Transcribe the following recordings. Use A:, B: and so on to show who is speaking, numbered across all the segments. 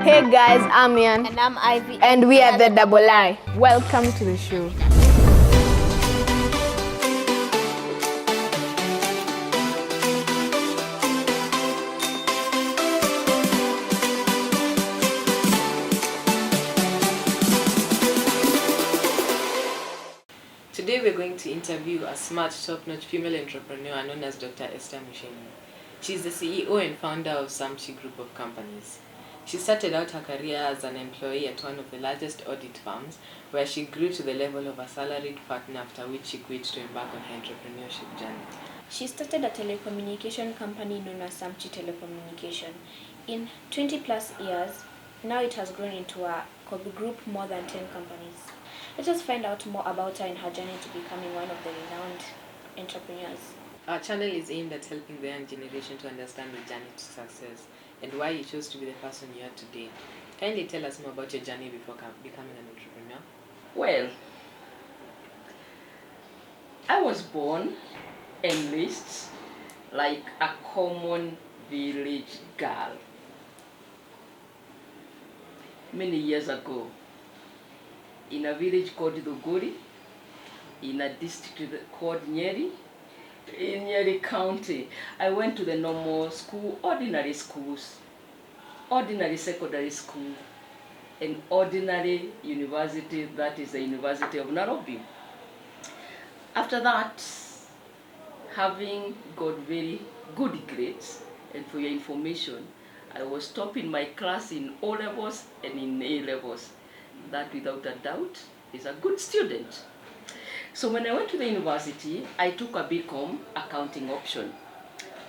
A: Hey guys, I'm Ian.
B: And I'm Ivy.
A: And we are the Double I. Welcome to the show.
C: Today we're going to interview a smart, top-notch female entrepreneur known as Dr. Esther Muchemi. She's the CEO and founder of Samchi Group of Companies. She started out her career as an employee at one of the largest audit firms, where she grew to the level of a salaried partner, after which she quit to embark on her entrepreneurship journey.
B: She started a telecommunication company known as Samchi Telecommunication. In 20 plus years, now it has grown into a group more than 10 companies. Let us find out more about her and her journey to becoming one of the renowned entrepreneurs.
C: Our channel is aimed at helping the young generation to understand the journey to success and why you chose to be the person you are today. Kindly tell us more about your journey before becoming an entrepreneur.
D: Well, I was born and raised like a common village girl. Many years ago, in a village called Dogori, in a district called Nyeri, in Nyeri County. I went to the normal school, ordinary schools, ordinary secondary school, and ordinary university, that is the University of Nairobi. After that, having got very good grades, and for your information, I was top in my class in O levels and in A levels. That without a doubt is a good student. So when I went to the university, I took a BCom accounting option.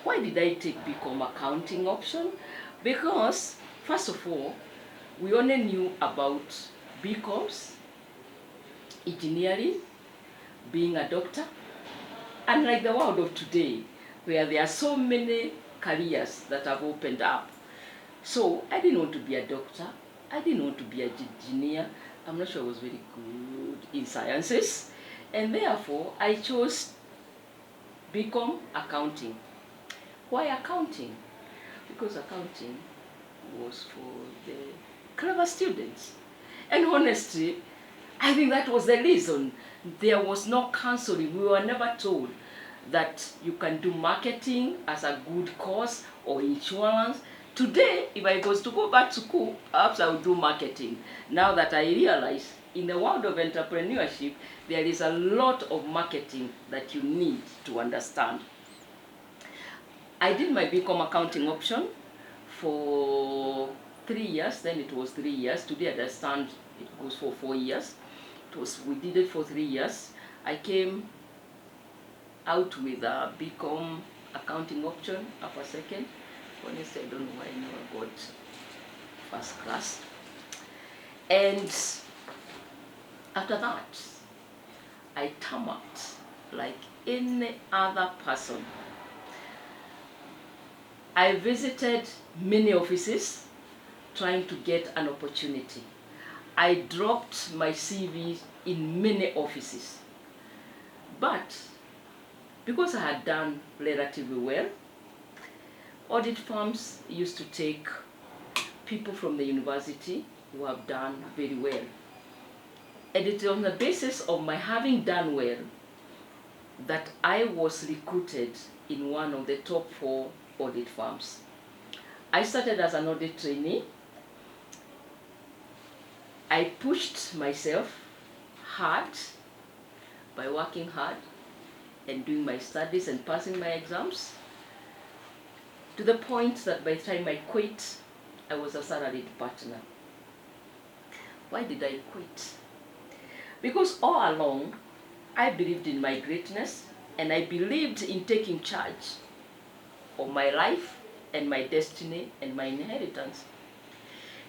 D: Why did I take BCom accounting option? Because first of all, we only knew about BComs, engineering, being a doctor, unlike the world of today, where there are so many careers that have opened up. So I didn't want to be a doctor, I didn't want to be an engineer. I'm not sure I was very good in sciences, and therefore I chose BCom accounting. Why accounting? Because accounting was for the clever students. And honestly, I think that was the reason. There was no counseling. We were never told that you can do marketing as a good course or insurance. Today, if I was to go back to school, perhaps I would do marketing. Now that I realize in the world of entrepreneurship, there is a lot of marketing that you need to understand. I did my BCom accounting option for 3 years. Then it was 3 years. Today I understand it goes for 4 years. We did it for 3 years. I came out with a BCom accounting option after second. Honestly, I don't know why I never got first class. And after that, I tarmacked like any other person. I visited many offices trying to get an opportunity. I dropped my CV in many offices. But because I had done relatively well, audit firms used to take people from the university who have done very well. And it's on the basis of my having done well that I was recruited in one of the top 4 audit firms. I started as an audit trainee. I pushed myself hard by working hard and doing my studies and passing my exams, to the point that by the time I quit, I was a salaried partner. Why did I quit? Because all along, I believed in my greatness, and I believed in taking charge of my life and my destiny and my inheritance.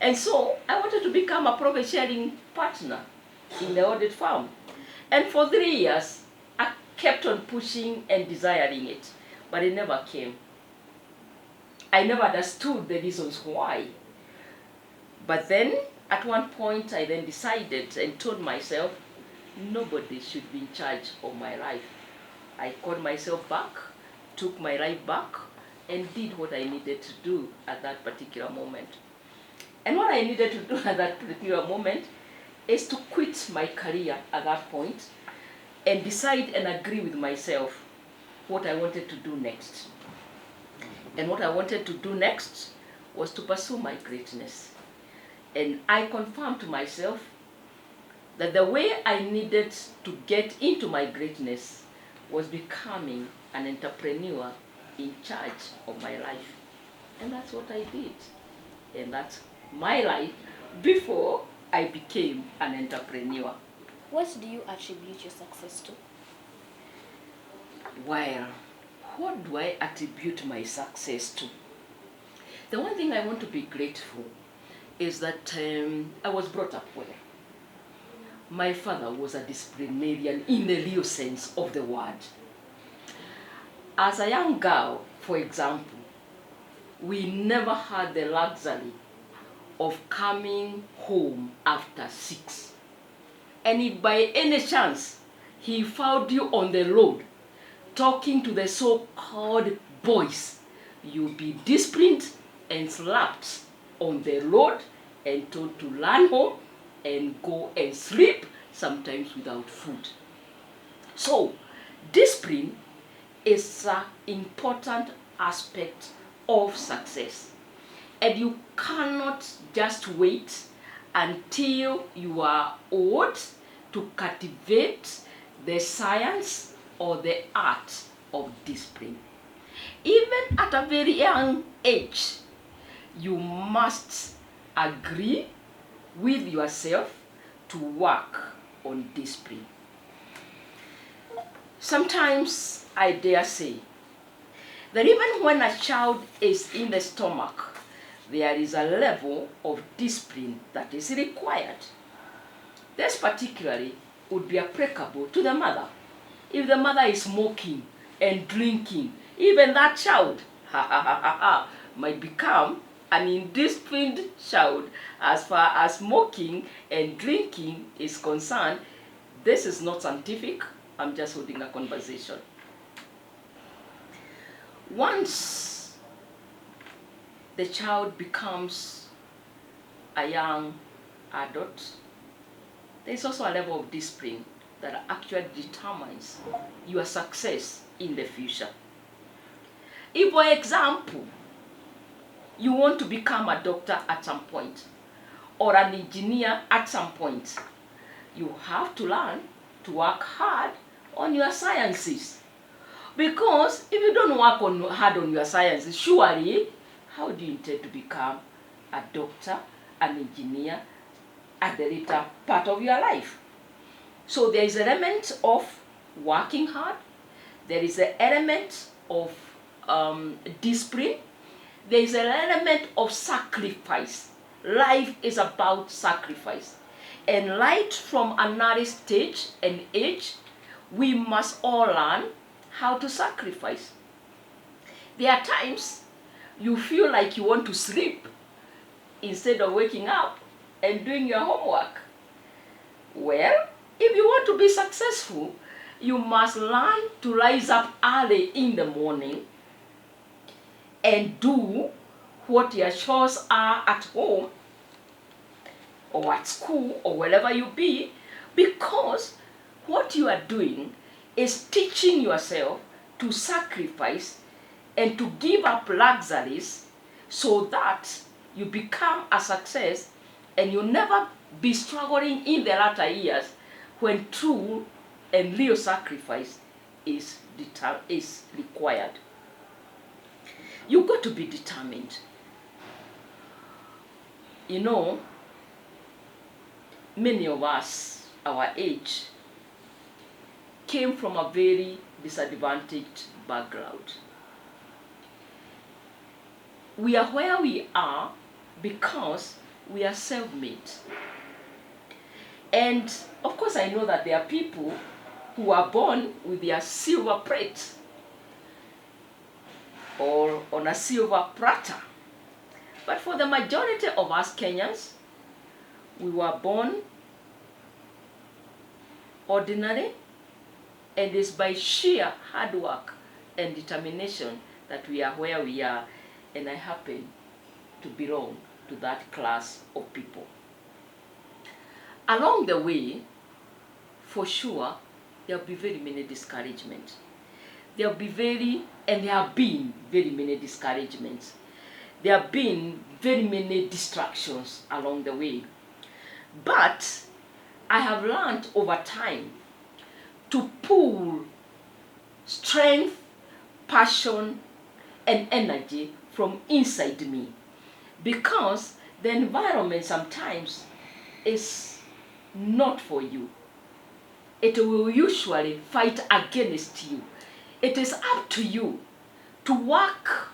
D: And so I wanted to become a profit sharing partner in the audit firm. And for 3 years, I kept on pushing and desiring it, but it never came. I never understood the reasons why. But then, at one point, I then decided and told myself, nobody should be in charge of my life. I called myself back, took my life back, and did what I needed to do at that particular moment. And what I needed to do at that particular moment is to quit my career at that point and decide and agree with myself what I wanted to do next. And what I wanted to do next was to pursue my greatness. And I confirmed to myself that the way I needed to get into my greatness was becoming an entrepreneur in charge of my life. And that's what I did. And that's my life before I became an entrepreneur.
B: What do you attribute your success to?
D: Well, what do I attribute my success to? The one thing I want to be grateful is that I was brought up well. My father was a disciplinarian in the real sense of the word. As a young girl, for example, we never had the luxury of coming home after 6. And if by any chance he found you on the road talking to the so-called boys, you'll be disciplined and slapped on the road and told to run home and go and sleep, sometimes without food. So, discipline is an important aspect of success. And you cannot just wait until you are old to cultivate the science or the art of discipline. Even at a very young age, you must agree with yourself to work on discipline. Sometimes I dare say that even when a child is in the stomach, there is a level of discipline that is required. This particularly would be applicable to the mother. If the mother is smoking and drinking, even that child might become an indisciplined child as far as smoking and drinking is concerned. This is not scientific. I'm just holding a conversation. Once the child becomes a young adult, there's also a level of discipline that actually determines your success in the future. If, for example, you want to become a doctor at some point, or an engineer at some point, you have to learn to work hard on your sciences. Because if you don't work hard on your sciences, surely, how do you intend to become a doctor, an engineer, at the later part of your life? So there is an element of working hard, there is an element of discipline, there is an element of sacrifice. Life is about sacrifice. And right from an early stage and age, we must all learn how to sacrifice. There are times you feel like you want to sleep instead of waking up and doing your homework. Well, if you want to be successful, you must learn to rise up early in the morning and do what your chores are at home or at school or wherever you be, because what you are doing is teaching yourself to sacrifice and to give up luxuries so that you become a success and you'll never be struggling in the latter years when true and real sacrifice is required. You've got to be determined. You know, many of us, our age, came from a very disadvantaged background. We are where we are because we are self-made. And of course I know that there are people who are born with their silver plate or on a silver platter. But for the majority of us Kenyans, we were born ordinary, and it's by sheer hard work and determination that we are where we are, and I happen to belong to that class of people. Along the way, for sure, there will be very many discouragements. There have been very many discouragements. There have been very many distractions along the way. But I have learned over time to pull strength, passion, and energy from inside me, because the environment sometimes is not for you. It will usually fight against you. It is up to you to work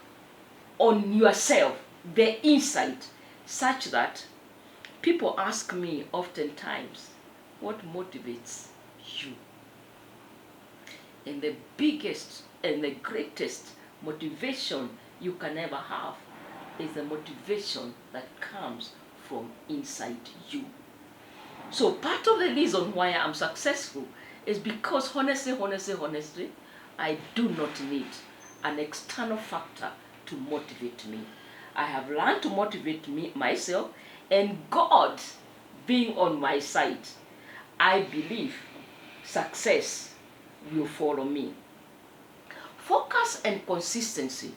D: on yourself, the inside, such that people ask me oftentimes, what motivates you? And the biggest and the greatest motivation you can ever have is the motivation that comes from inside you. So part of the reason why I'm successful is because honestly, I do not need an external factor to motivate me. I have learned to motivate myself, and God being on my side, I believe success will follow me. Focus and consistency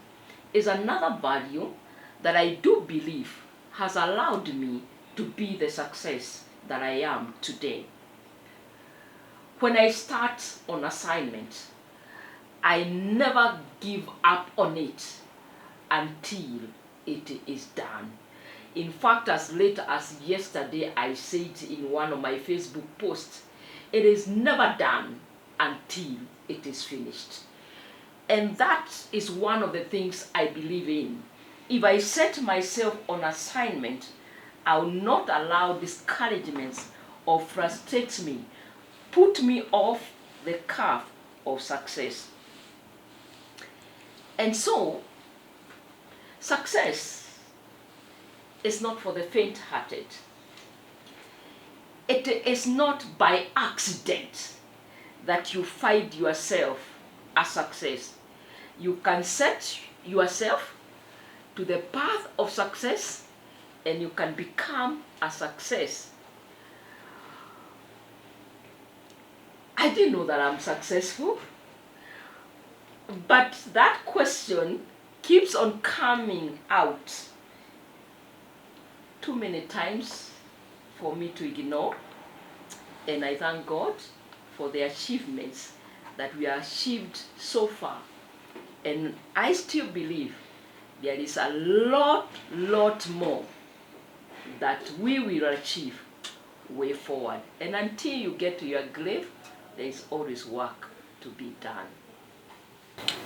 D: is another value that I do believe has allowed me to be the success that I am today. When I start on assignment, I never give up on it until it is done. In fact, as late as yesterday, I said in one of my Facebook posts, it is never done until it is finished. And that is one of the things I believe in. If I set myself on assignment, I will not allow discouragements or frustrate me, put me off the path of success. And so, success is not for the faint-hearted. It is not by accident that you find yourself a success. You can set yourself to the path of success, and you can become a success. I didn't know that I'm successful, but that question keeps on coming out too many times for me to ignore. And I thank God for the achievements that we have achieved so far. And I still believe there is a lot more that we will achieve way forward. And until you get to your grave, there is always work to be done.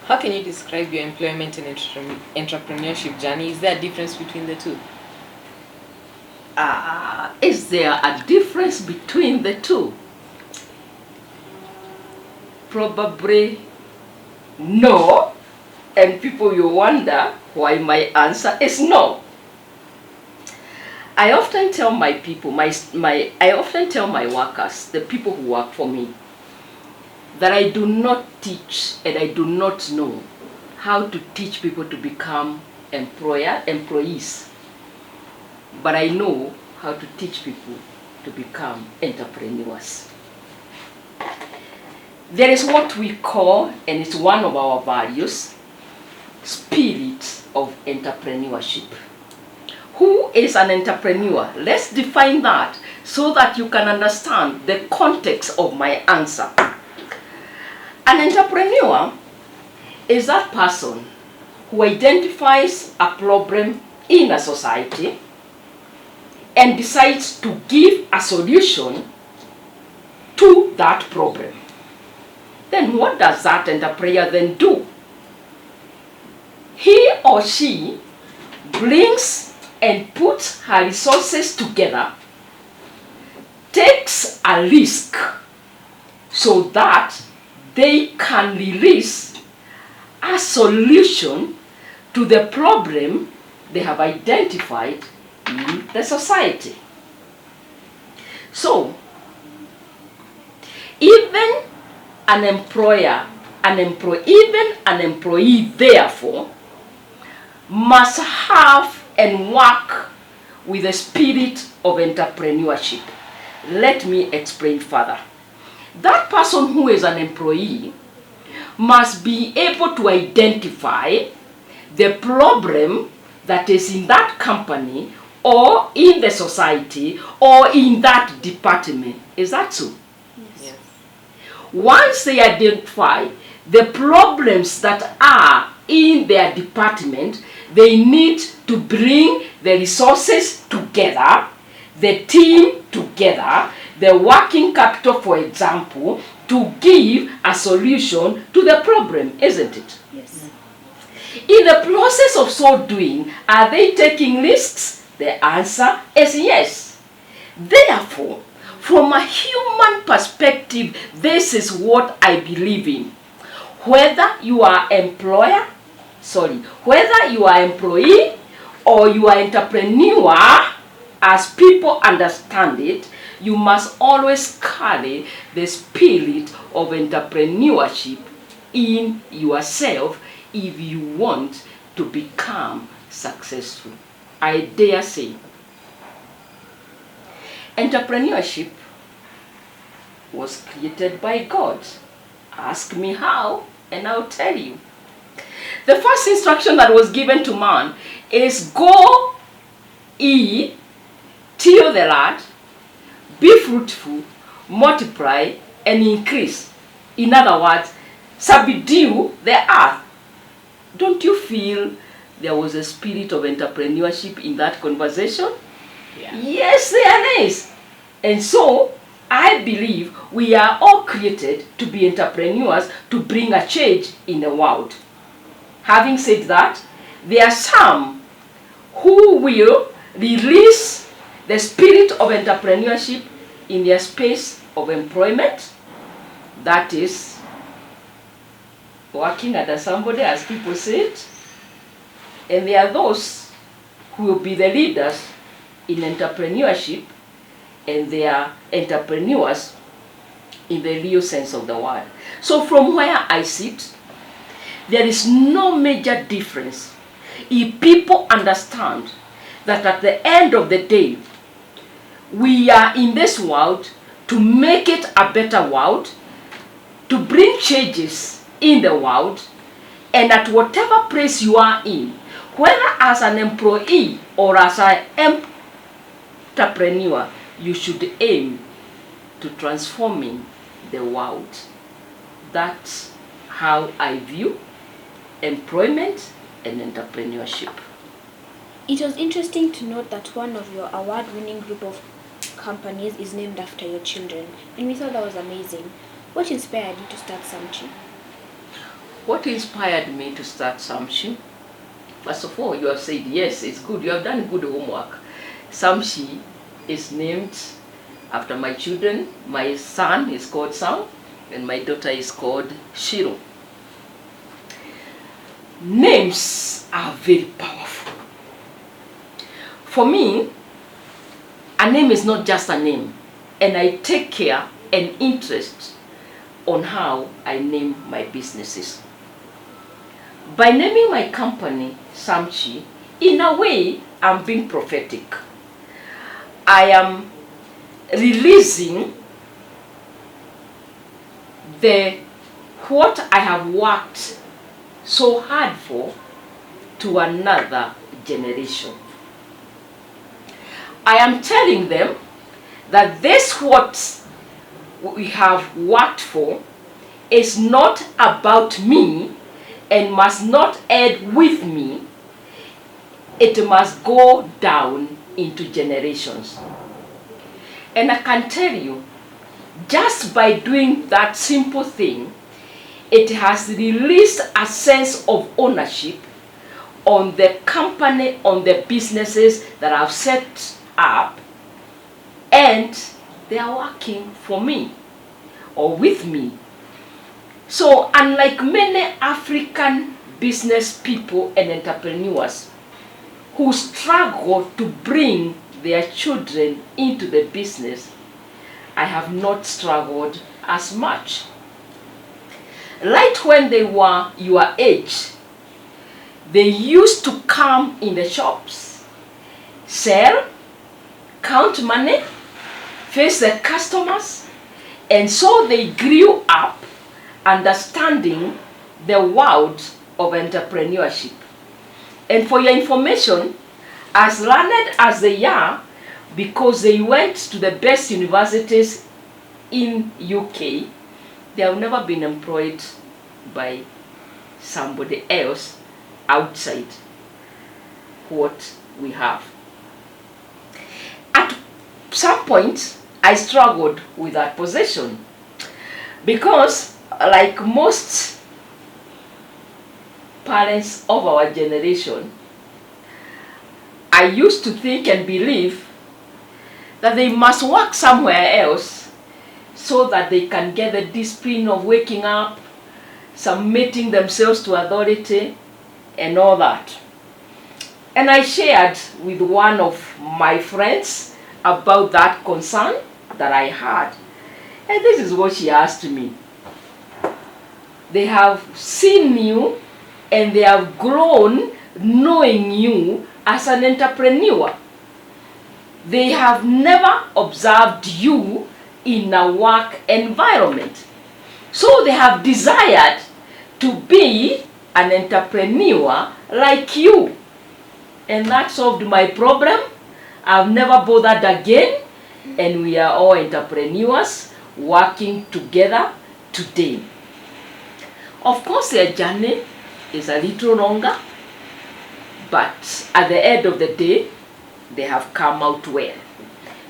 C: How can you describe your employment and entrepreneurship journey? Is there a difference between the two?
D: Is there a difference between the two? Probably no. And people will wonder why my answer is no. I often tell my people, I often tell my workers, the people who work for me, that I do not teach and I do not know how to teach people to become employees. But I know how to teach people to become entrepreneurs. There is what we call, and it's one of our values, spirit of entrepreneurship. Who is an entrepreneur? Let's define that so that you can understand the context of my answer. An entrepreneur is that person who identifies a problem in a society and decides to give a solution to that problem. Then what does that entrepreneur then do? He or she brings and puts her resources together, takes a risk so that they can release a solution to the problem they have identified in the society. So, even an employer, even an employee, therefore, must have and work with a spirit of entrepreneurship. Let me explain further. That person who is an employee must be able to identify the problem that is in that company or in the society or in that department. Is that so?
C: Yes.
D: Once they identify the problems that are in their department, they need to bring the resources together, the team together, the working capital, for example, to give a solution to the problem, isn't it?
B: Yes.
D: In the process of so doing, are they taking risks? The answer is yes. Therefore, from a human perspective, this is what I believe in. Whether you are whether you are employee or you are entrepreneur, as people understand it, you must always carry the spirit of entrepreneurship in yourself if you want to become successful. I dare say, entrepreneurship was created by God. Ask me how, and I'll tell you. The first instruction that was given to man is go ye, till the land, be fruitful, multiply, and increase. In other words, subdue the earth. Don't you feel there was a spirit of entrepreneurship in that conversation?
C: Yeah.
D: Yes, there is. And so, I believe we are all created to be entrepreneurs to bring a change in the world. Having said that, there are some who will release the spirit of entrepreneurship in their space of employment. That is, working under somebody, as people say it. And there are those who will be the leaders in entrepreneurship, and they are entrepreneurs in the real sense of the word. So from where I sit, there is no major difference if people understand that at the end of the day, we are in this world to make it a better world, to bring changes in the world, and at whatever place you are in, whether as an employee or as an entrepreneur, you should aim to transforming the world. That's how I view employment and entrepreneurship.
B: It was interesting to note that one of your award-winning group of companies is named after your children, and we thought that was amazing. What inspired you to start Samchi?
D: What inspired me to start Samchi? First of all, you have said, yes, it's good. You have done good homework. Samchi is named after my children. My son is called Sam, and my daughter is called Shiro. Names are very powerful. For me, a name is not just a name, and I take care and interest on how I name my businesses. By naming my company Samchi, in a way, I'm being prophetic. I am releasing what I have worked so hard for to another generation. I am telling them that this what we have worked for is not about me and must not end with me. It must go down into generations. And I can tell you, just by doing that simple thing, it has released a sense of ownership on the company, on the businesses that I've set up, and they are working for me or with me. So unlike many African business people and entrepreneurs who struggle to bring their children into the business, I have not struggled as much. Right when they were your age, they used to come in the shops, sell, count money, face the customers, and so they grew up understanding the world of entrepreneurship. And for your information, as learned as they are, because they went to the best universities in UK, they have never been employed by somebody else outside what we have. At some point, I struggled with that position because, like most parents of our generation, I used to think and believe that they must work somewhere else so that they can get the discipline of waking up, submitting themselves to authority, and all that. And I shared with one of my friends about that concern that I had. And this is what she asked me. They have seen you and they have grown knowing you as an entrepreneur. They have never observed you in a work environment. So they have desired to be an entrepreneur like you. And that solved my problem. I've never bothered again. And we are all entrepreneurs working together today. Of course, their journey is a little longer, but at the end of the day, they have come out well.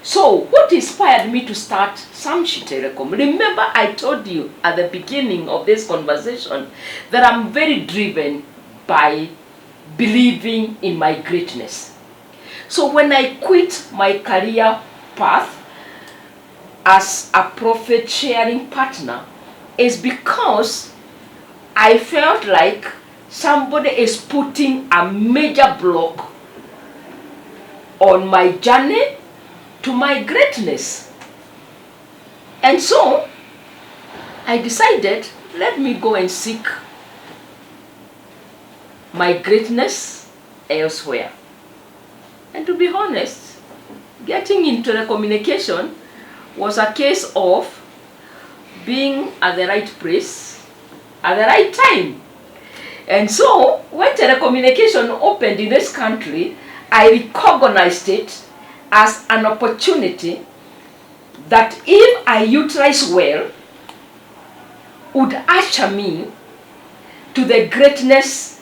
D: So, what inspired me to start Samchi Telecom? Remember, I told you at the beginning of this conversation that I'm very driven by believing in my greatness. So, when I quit my career path as a profit sharing partner, is because I felt like somebody is putting a major block on my journey to my greatness. And so I decided, let me go and seek my greatness elsewhere. And to be honest, getting into telecommunication was a case of being at the right place at the right time. And so when telecommunication opened in this country, I recognized it as an opportunity that if I utilize well, would usher me to the greatness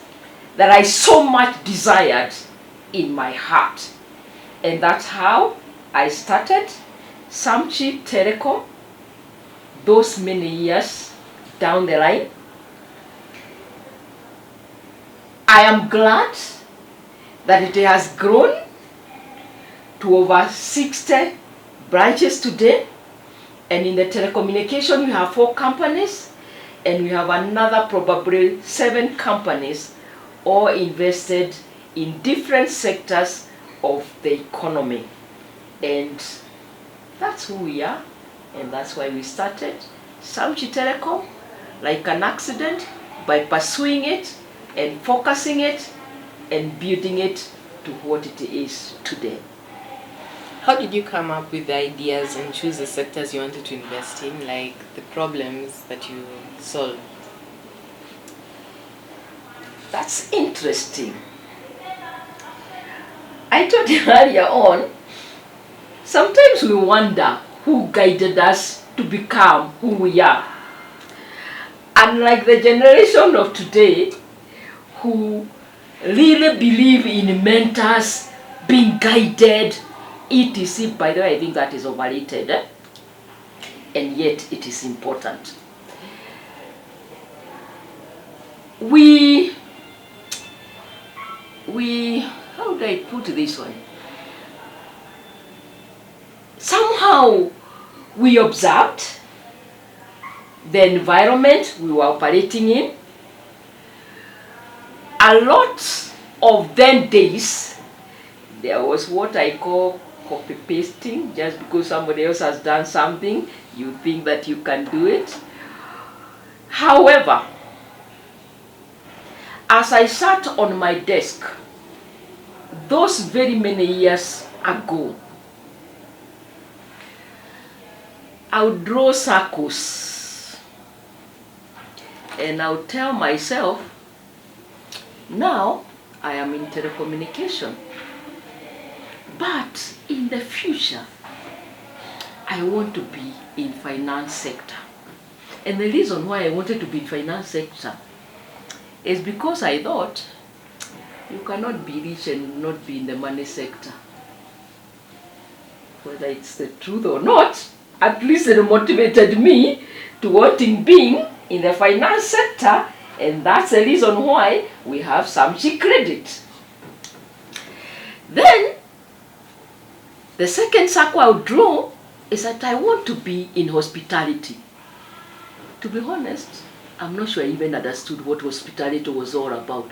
D: that I so much desired in my heart. And that's how I started Samchi Telecom those many years down the line. I am glad that it has grown to over 60 branches today. And in the telecommunication, we have 4 companies, and we have another probably 7 companies, all invested in different sectors of the economy. And that's who we are, and that's why we started Samchi Telecom, like an accident, by pursuing it and focusing it and building it to what it is today.
C: How did you come up with the ideas and choose the sectors you wanted to invest in, like the problems that you solved?
D: That's interesting. I told you earlier on, sometimes we wonder who guided us to become who we are. Unlike the generation of today, who really believe in mentors, being guided, etc. By the way, I think that is overrated, and yet it is important. We, how do I put this one? Somehow we observed the environment we were operating in. A lot of them days, there was what I call copy pasting. Just because somebody else has done something, you think that you can do it. However, as I sat on my desk those very many years ago, I would draw circles and I would tell myself, now I am in telecommunication, but in the future, I want to be in finance sector. And the reason why I wanted to be in finance sector is because I thought you cannot be rich and not be in the money sector. Whether it's the truth or not, at least it motivated me to wanting being in the finance sector, and that's the reason why we have Samchi Credit. Then, the second circle I would draw is that I want to be in hospitality. To be honest, I'm not sure I even understood what hospitality was all about.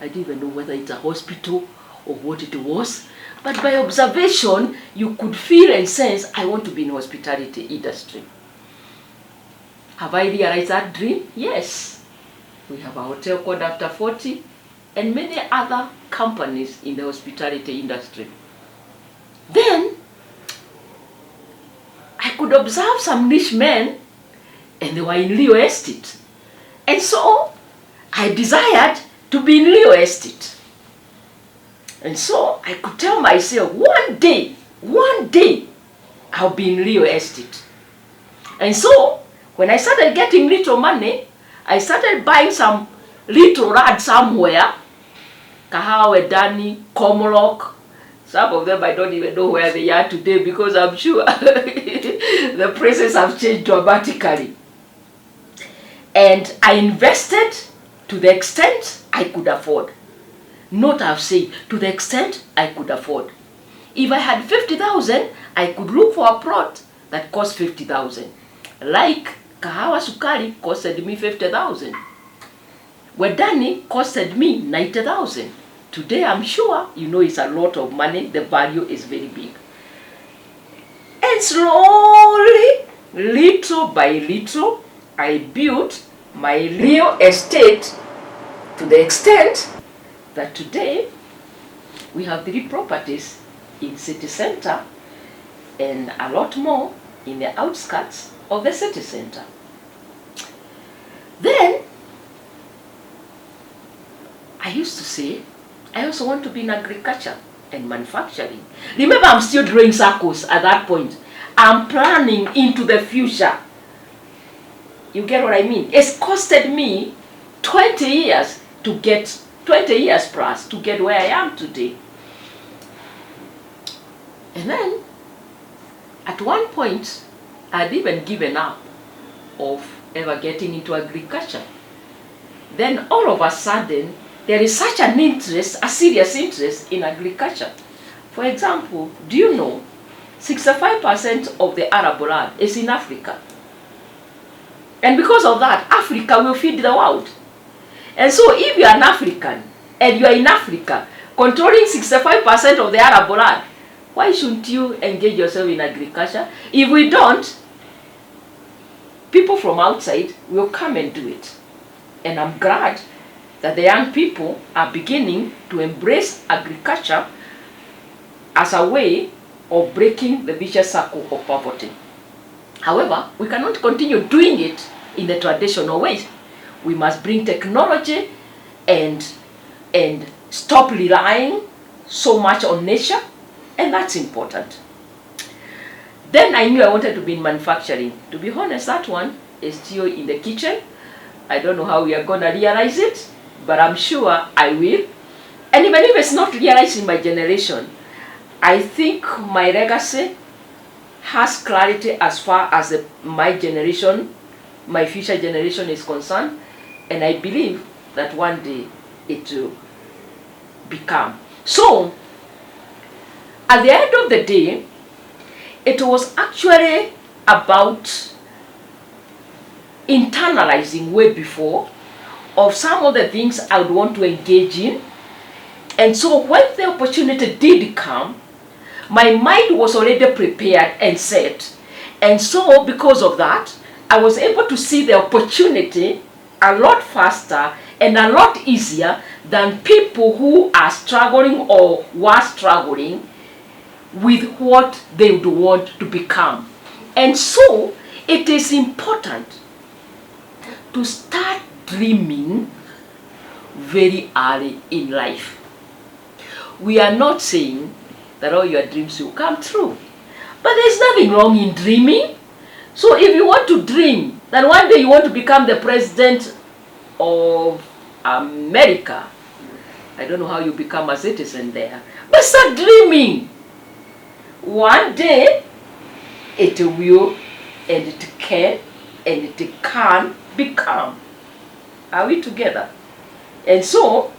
D: I didn't even know whether it's a hospital or what it was. But by observation, you could feel and sense, I want to be in hospitality industry. Have I realized that dream? Yes. We have a hotel called After 40 and many other companies in the hospitality industry. Then, I could observe some rich men and they were in real estate. And so, I desired to be in real estate. And so, I could tell myself, one day, I'll be in real estate. And so, when I started getting little money, I started buying some little land somewhere. Kahawa, Dani, Komorok. Some of them I don't even know where they are today because I'm sure the prices have changed dramatically. And I invested to the extent I could afford. Not I've said, to the extent I could afford. If I had 50,000, I could look for a plot that cost 50,000. Like Kahawa Sukari costed me 50,000. Wedani costed me 90,000. Today I'm sure you know it's a lot of money, the value is very big. And slowly, little by little, I built my real estate to the extent that today we have 3 properties in city center and a lot more in the outskirts of the city center. Then I used to say, I also want to be in agriculture and manufacturing. Remember, I'm still drawing circles at that point. I'm planning into the future. You get what I mean? It's costed me 20 years to get, 20 years plus to get where I am today. And then, at one point, I'd even given up of ever getting into agriculture. Then all of a sudden, there is such an interest, a serious interest in agriculture. For example, do you know 65% of the Arab world is in Africa? And because of that, Africa will feed the world. And so if you are an African and you are in Africa, controlling 65% of the Arab world, why shouldn't you engage yourself in agriculture? If we don't, people from outside will come and do it. And I'm glad that the young people are beginning to embrace agriculture as a way of breaking the vicious circle of poverty. However, we cannot continue doing it in the traditional way. We must bring technology and stop relying so much on nature, and that's important. Then I knew I wanted to be in manufacturing. To be honest, that one is still in the kitchen. I don't know how we are going to realize it, but I'm sure I will. And even if it's not realized in my generation, I think my legacy has clarity as far as my generation, my future generation is concerned, and I believe that one day it will become. So, at the end of the day, it was actually about internalizing way before of some of the things I would want to engage in. And so when the opportunity did come, my mind was already prepared and set. And so because of that, I was able to see the opportunity a lot faster and a lot easier than people who are struggling or were struggling with what they would want to become. And so it is important to start dreaming very early in life. We are not saying that all your dreams will come true, but there's nothing wrong in dreaming. So if you want to dream that one day you want to become the president of America, I don't know how you become a citizen there, but start dreaming. One day it will and it can and it can become. Are we together? And so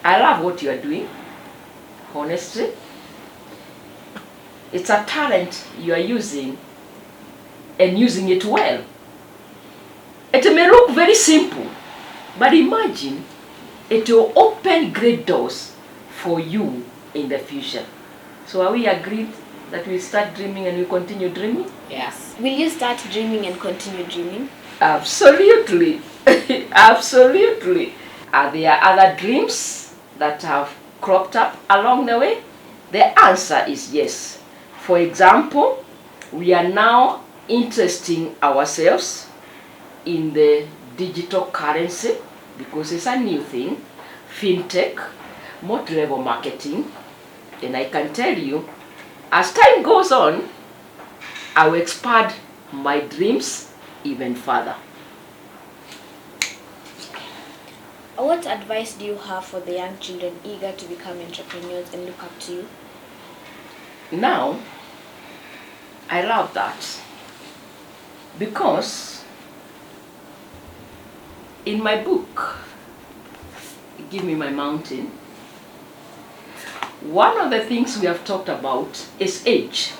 D: I love what you are doing, honestly. It's a talent you are using and using it well. It may look very simple, but imagine it will open great doors for you in the future. So are we agreed that we start dreaming and we continue dreaming?
C: Yes.
B: Will you start dreaming and continue dreaming?
D: Absolutely. Absolutely. Are there other dreams that have cropped up along the way? The answer is yes. For example, we are now interesting ourselves in the digital currency because it's a new thing, fintech, multi-level marketing, and I can tell you, as time goes on, I will expand my dreams even further.
B: What advice do you have for the young children eager to become entrepreneurs and look up to you?
D: Now, I love that because in my book, Give Me My Mountain, one of the things we have talked about is age.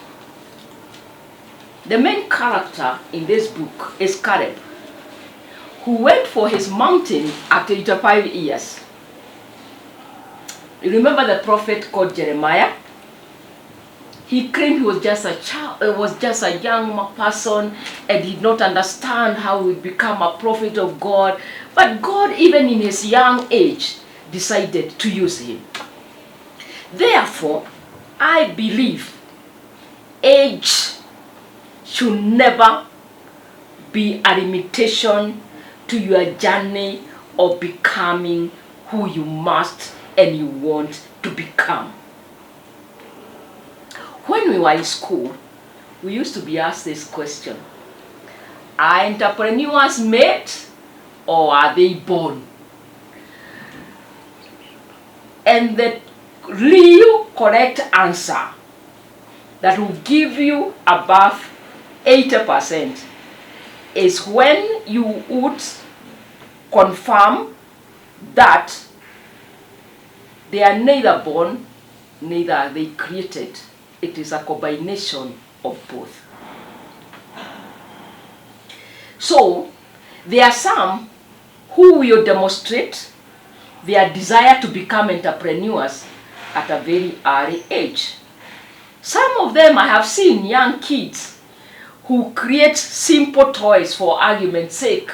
D: The main character in this book is Caleb, who went for his mountain at 85 years. You remember the prophet called Jeremiah? He claimed he was just a child, was just a young person and did not understand how he would become a prophet of God. But God, even in his young age, decided to use him. Therefore, I believe age should never be a limitation to your journey of becoming who you must and you want to become. When we were in school, we used to be asked this question: are entrepreneurs made or are they born? And the real correct answer that will give you above 80% is when you would confirm that they are neither born, neither are they created. It is a combination of both. So, there are some who will demonstrate their desire to become entrepreneurs at a very early age. Some of them I have seen young kids who create simple toys for argument's sake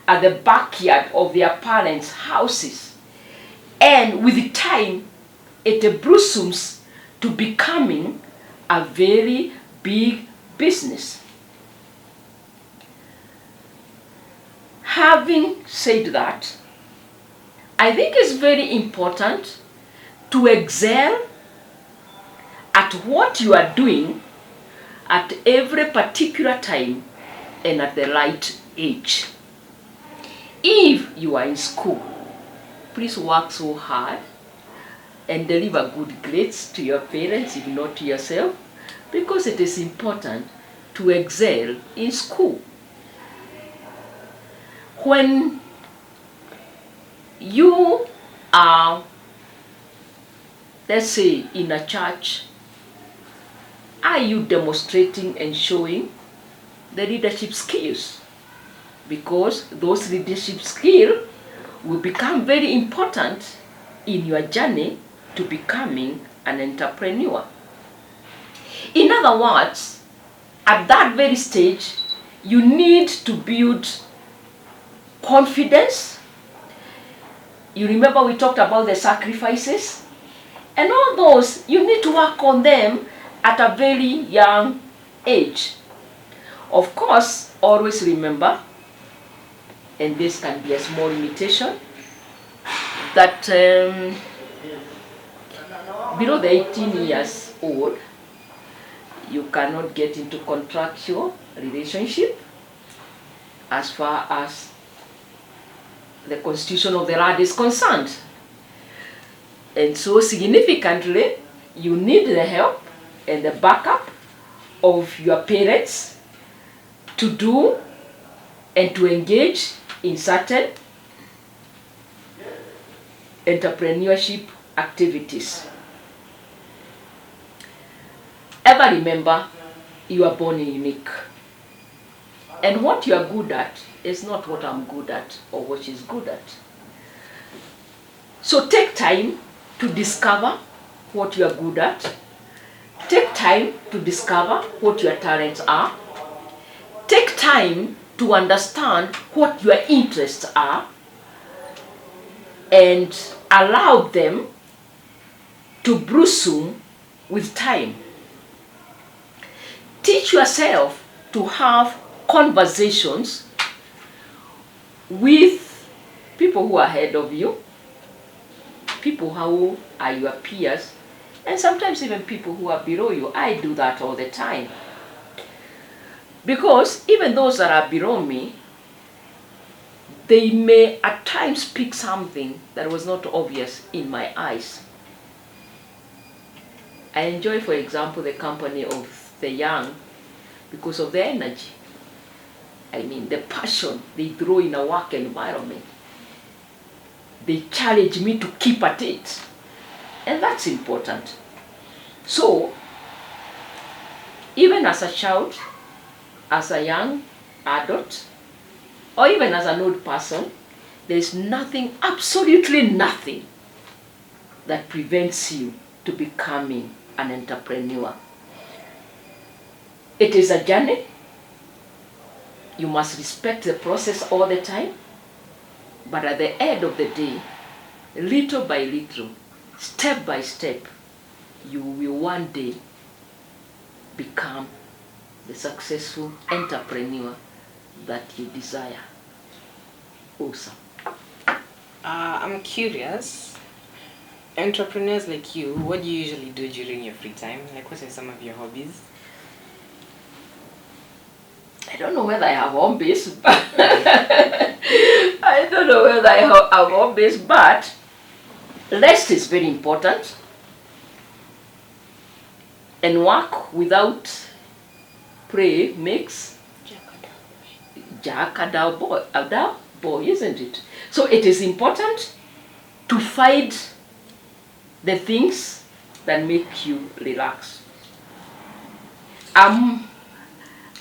D: at the backyard of their parents' houses. And with time, it blossoms to becoming a very big business. Having said that, I think it's very important to excel at what you are doing at every particular time and at the right age. If you are in school, please work so hard and deliver good grades to your parents, if not to yourself, because it is important to excel in school. When you are, let's say, in a church, are you demonstrating and showing the leadership skills? Because those leadership skills will become very important in your journey to becoming an entrepreneur. In other words, at that very stage, you need to build confidence You remember we talked about the sacrifices? And all those, you need to work on them at a very young age. Of course, always remember, and this can be a small limitation, that below the 18 years old, you cannot get into contractual relationship as far as the constitution of the land is concerned. And so significantly, you need the help and the backup of your parents to do and to engage in certain entrepreneurship activities. Ever remember, you are born unique. And what you are good at is not what I'm good at or what she's good at. So take time to discover what you are good at. Take time to discover what your talents are. Take time to understand what your interests are and allow them to blossom with time. Teach yourself to have conversations with people who are ahead of you, people who are your peers, and sometimes even people who are below you. I do that all the time. Because even those that are below me, they may at times speak something that was not obvious in my eyes. I enjoy, for example, the company of the young because of the energy. I mean, the passion they throw in a work environment. They challenge me to keep at it. And that's important. So, even as a child, as a young adult, or even as an old person, there's nothing, absolutely nothing, that prevents you to becoming an entrepreneur. It is a journey. You must respect the process all the time. But at the end of the day, little by little, step by step, you will one day become the successful entrepreneur that you desire. Awesome.
C: I'm curious. Entrepreneurs like you, what do you usually do during your free time? Like, what are some of your hobbies?
D: I don't know whether I have hobbies, but I don't know whether I have hobbies, but rest is very important. And work without play makes Jack a dull boy, isn't it? So it is important to find the things that make you relax. I'm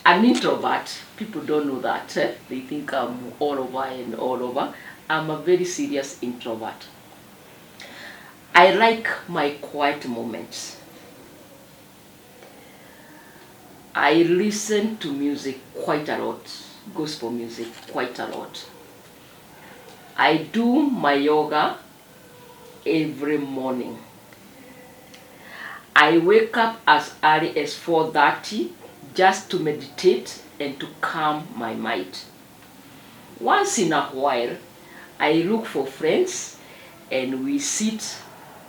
D: an introvert. People don't know that. They think I'm all over and all over. I'm a very serious introvert. I like my quiet moments. I listen to music quite a lot, gospel music quite a lot. I do my yoga every morning. I wake up as early as 4:30 just to meditate and to calm my mind. Once in a while, I look for friends and we sit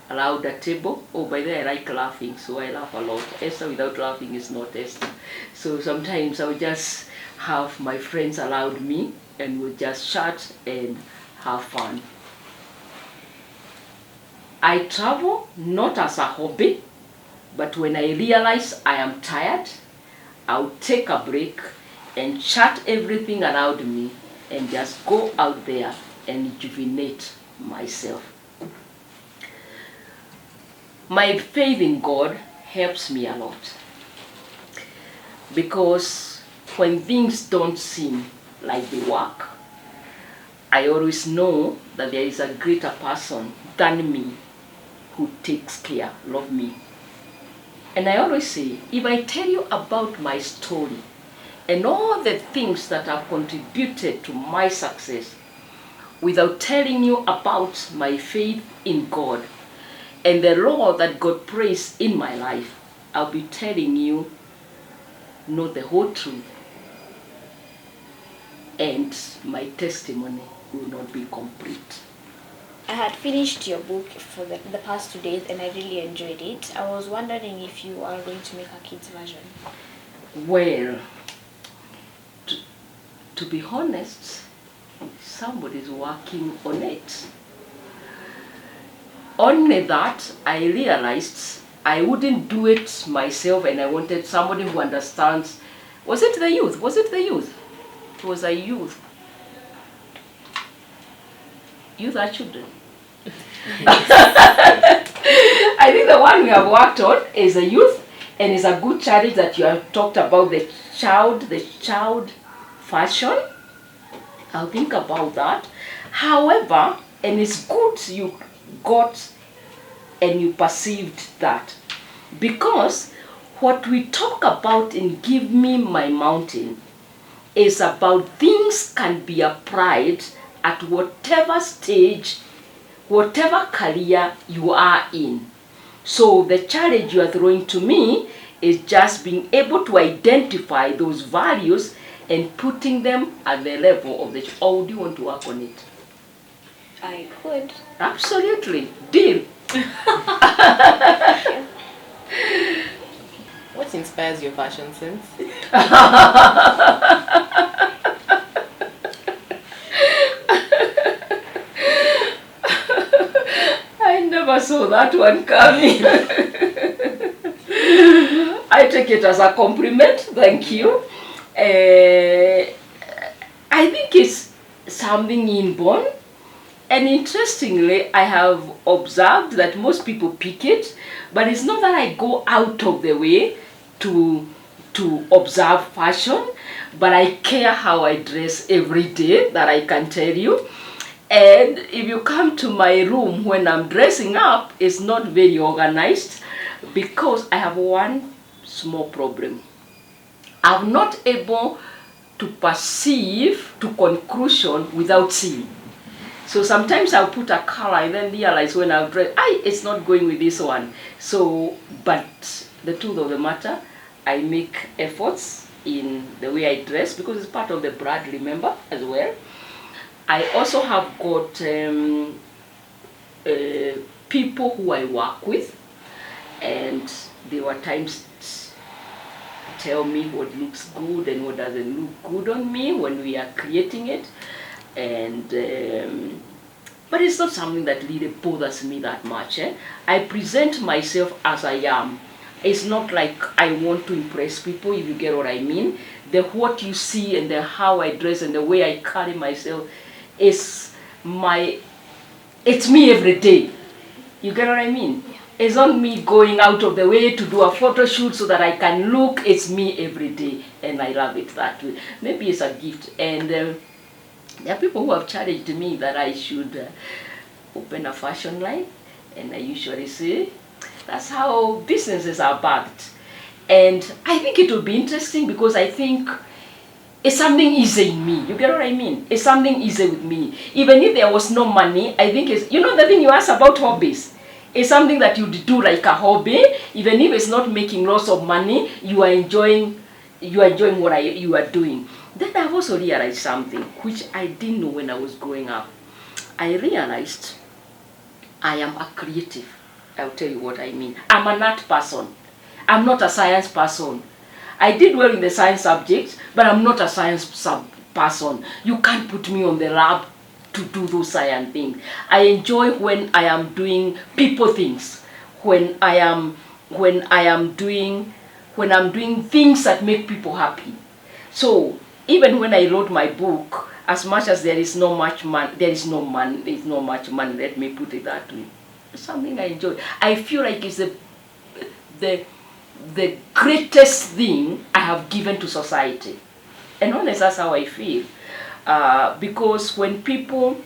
D: around the table. Oh, by the way, I like laughing, so I laugh a lot. Esther without laughing is not Esther. So sometimes I will just have my friends around me and we'll just chat and have fun. I travel not as a hobby, but when I realize I am tired, I'll take a break and shut everything around me and just go out there and rejuvenate myself. My faith in God helps me a lot, because when things don't seem like they work, I always know that there is a greater person than me who takes care of me. And I always say, if I tell you about my story and all the things that have contributed to my success, without telling you about my faith in God and the law that God placed in my life, I'll be telling you not the whole truth, and my testimony will not be complete.
B: I had finished your book for the past 2 days and I really enjoyed it. I was wondering if you are going to make a kids version.
D: Well, to be honest, somebody's working on it. Only that I realized I wouldn't do it myself, and I wanted somebody who understands. Was it the youth? Was it the youth? It was a youth. Youth are children. I think the one we have worked on is a youth, and it's a good challenge that you have talked about the child fashion. I'll think about that. However, and it's good you got and you perceived that, because what we talk about in Give Me My Mountain is about things can be applied at whatever stage, whatever career you are in. So the challenge you are throwing to me is just being able to identify those values and putting them at the level of the. Or do you want to work on it?
B: I could.
D: Absolutely. Deal.
C: What inspires your fashion sense?
D: I never saw that one coming. I take it as a compliment. Thank you. I think it's something inborn. And interestingly, I have observed that most people pick it, but it's not that I go out of the way to observe fashion, but I care how I dress every day, that I can tell you. And if you come to my room when I'm dressing up, it's not very organized, because I have one small problem. I'm not able to perceive to conclusion without seeing. So sometimes I'll put a color and then realize when I've dressed, it's not going with this one. So, but the truth of the matter, I make efforts in the way I dress, because it's part of the brand, remember, as well. I also have got people who I work with, and there were times tell me what looks good and what doesn't look good on me when we are creating it. And but it's not something that really bothers me that much. I present myself as I am. It's not like I want to impress people, if you get what I mean. The what you see and the how I dress and the way I carry myself is it's me every day. You get what I mean? Yeah. It's not me going out of the way to do a photo shoot so that I can look. It's me every day, and I love it that way. Maybe it's a gift. And there are people who have challenged me that I should open a fashion line, and I usually say that's how businesses are backed. And I think it will be interesting, because I think it's something easy in me. You get what I mean? It's something easy with me. Even if there was no money, I think it's, you know, the thing you asked about hobbies. It's something that you do like a hobby. Even if it's not making lots of money, you are enjoying what you are doing. Then I've also realized something which I didn't know when I was growing up. I realized I am a creative. I'll tell you what I mean. I'm an art person. I'm not a science person. I did well in the science subjects, but I'm not a science person. You can't put me on the lab to do those science things. I enjoy when I am doing people things. When I'm doing things that make people happy. So even when I wrote my book, as much as there is not much money, let me put it that way. It's something I enjoy. I feel like it's the greatest thing I have given to society. And honestly, that's how I feel. Because when people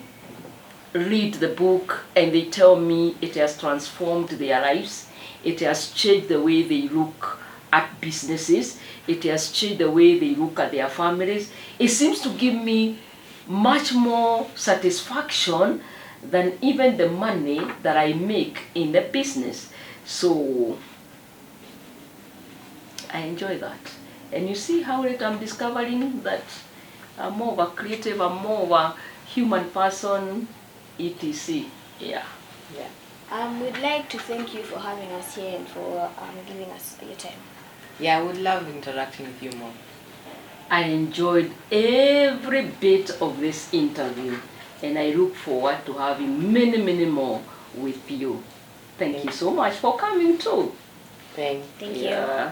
D: read the book and they tell me it has transformed their lives, it has changed the way they look at businesses, it has changed the way they look at their families, it seems to give me much more satisfaction than even the money that I make in the business. So I enjoy that. And you see how I'm discovering that I'm more of a creative, I'm more of a human person, etc. Yeah.
B: We'd like to thank you for having us here and for giving us your time.
C: Yeah, I would love interacting with you more.
D: I enjoyed every bit of this interview, and I look forward to having many, many more with you. Thank you so much for coming too.
C: Thank
B: Thank you.
D: Yeah.